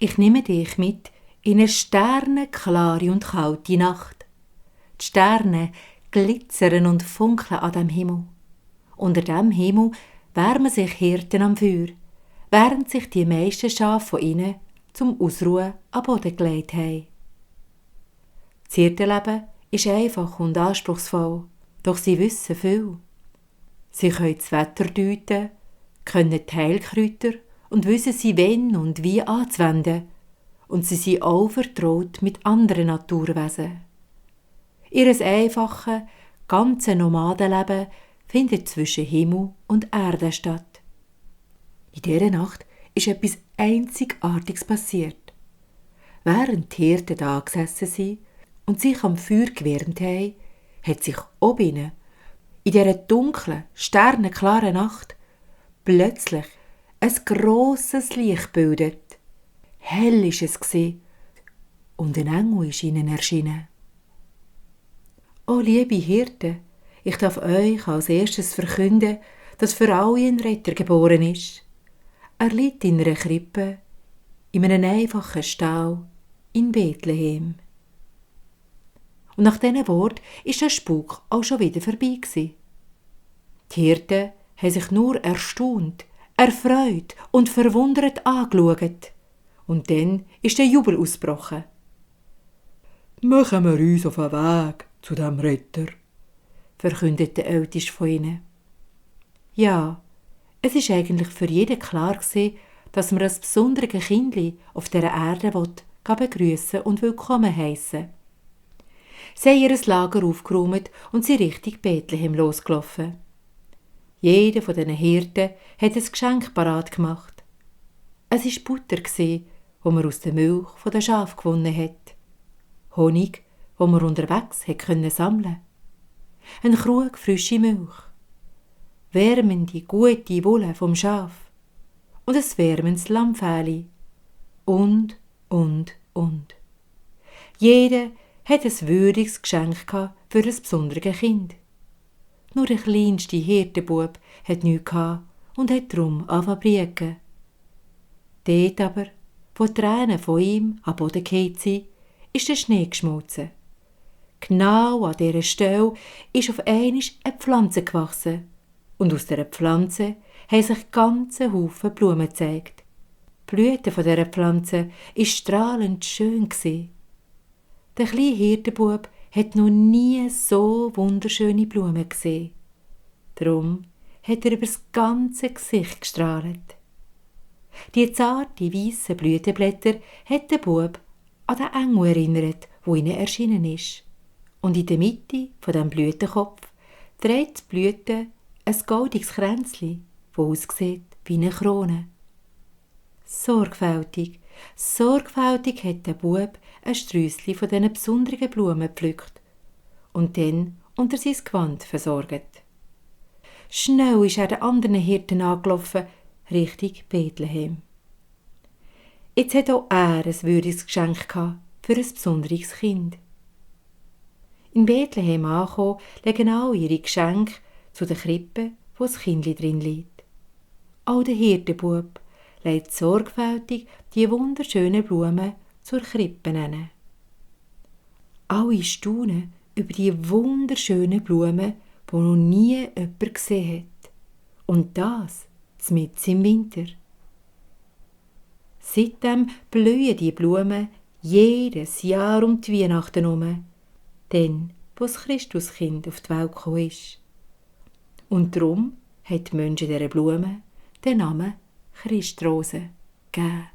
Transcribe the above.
Ich nehme dich mit in eine sternenklare und kalte Nacht. Die Sterne glitzern und funkeln an dem Himmel. Unter dem Himmel wärmen sich Hirten am Feuer, während sich die meisten Schafe von ihnen zum Ausruhen am Boden gelegt haben. Das Hirtenleben ist einfach und anspruchsvoll, doch sie wissen viel. Sie können das Wetter deuten, können die Heilkräuter und wissen sie wann und wie anzuwenden. Und sie sind auch vertraut mit anderen Naturwesen. Ihr einfaches, ganze Nomadenleben findet zwischen Himmel und Erde statt. In dieser Nacht ist etwas Einzigartiges passiert. Während die Hirten da gesessen sind und sich am Feuer gewärmt haben, hat sich oben in dieser dunklen, sternenklaren Nacht plötzlich ein grosses Licht gebildet. Hell war es und ein Engel ist ihnen erschienen. O liebe Hirten, ich darf euch als erstes verkünden, dass für alle ein Retter geboren ist. Er liegt in einer Krippe, in einem einfachen Stall in Bethlehem. Und nach diesen Worten ist der Spuk auch schon wieder vorbei gewesen. Die Hirten haben sich nur erstaunt, erfreut und verwundert angeschaut. Und dann ist der Jubel ausgebrochen. «Machen wir uns auf den Weg zu dem Retter», verkündet der Älteste von ihnen. Ja, es ist eigentlich für jeden klar gewesen, dass man das besondere Kindli auf dieser Erde begrüßen und willkommen heissen. Sie haben ihr Lager aufgeräumt und sind Richtung Bethlehem losgelaufen. Jeder von diesen Hirten hat ein Geschenk parat gemacht. Es war Butter, die man aus der Milch der Schafe gewonnen hat. Honig, den man unterwegs sammeln konnte. Ein Krug frische Milch. Wärmende, gute Wolle vom Schaf. Und ein wärmendes Lammfähli. Und. Jeder hat ein würdiges Geschenk für ein besonderes Kind. Nur der kleinste Hirtenbub hat nichts und hat darum angefangen. Dort aber, wo die Tränen von ihm am Boden gefallen sind, ist der Schnee geschmolzen. Genau an dieser Stelle ist auf einmal eine Pflanze gewachsen. Und aus dieser Pflanze haben sich ganze Haufen Blumen gezeigt. Die Blüte dieser Pflanze war strahlend schön. Der kleine Hirtenbub hat noch nie so wunderschöne Blumen gesehen. Darum hat er über das ganze Gesicht gestrahlt. Die zarten, weissen Blütenblätter hat der Bub an den Engel erinnert, wo ihnen erschienen ist. Und in der Mitte von dem Blütenkopf trägt die Blüte ein goldiges Kränzchen, das aussieht wie eine Krone. Sorgfältig hat der Bub ein Sträusschen von diesen besonderen Blumen gepflückt und dann unter sein Gewand versorgt. Schnell ist er den anderen Hirten angelaufen, Richtung Bethlehem. Jetzt hat auch er ein würdiges Geschenk für ein besonderes Kind. In Bethlehem angekommen, legen alle ihre Geschenke zu der Krippe, wo das Kindli drin liegt. Auch der Hirtenbub legt sorgfältig die wunderschönen Blumen zur Krippe hin. Alle staunen über die wunderschönen Blumen, die noch nie jemand gesehen hat. Und das mitten im Winter. Seitdem blühen die Blumen jedes Jahr um die Weihnachten herum, dann, wo das Christuskind auf die Welt gekommen ist. Und darum hat die Menschen dieser Blumen den Namen Christrose gegeben.